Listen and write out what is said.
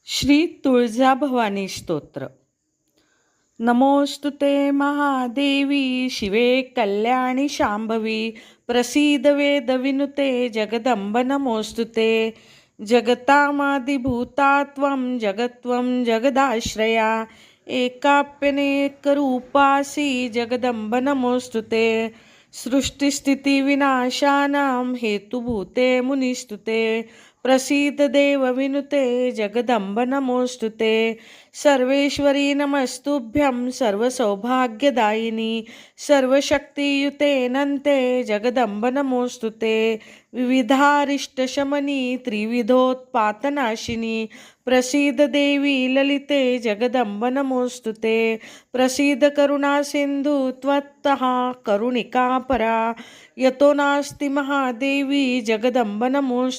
श्री तुळजाभवानी स्तोत्र. नमोस्तुते महादेवी शिवे कल्याणी शांभवी प्रसीद वेदविनुते जगदंब नमोस्तुते. जगतामादिभूता त्वं जगत्वं जगदाश्रया एकाप्यनेकरूपासि जगदंब नमोस्तुते. सृष्टिस्थितिविनाशानां हेतुभूते मुनिस्तुते. प्रसीद देवविनुते जगदंब नमोस्तुते. सर्वेश्वरी नमस्तुभ्यं सर्वसौभाग्यदायिनी सर्वशक्तियुते नन्ते जगदंब नमोस्तुते. विविधारिष्टशमनी त्रिविधोत्पातनाशिनी प्रसीद देवी ललिते जगदंब नमोस्तुते. प्रसीद करुणासिन्धु त्वत्तः करुणिका परा यतो नास्ति महादेवी जगदंब नमोस्तुते.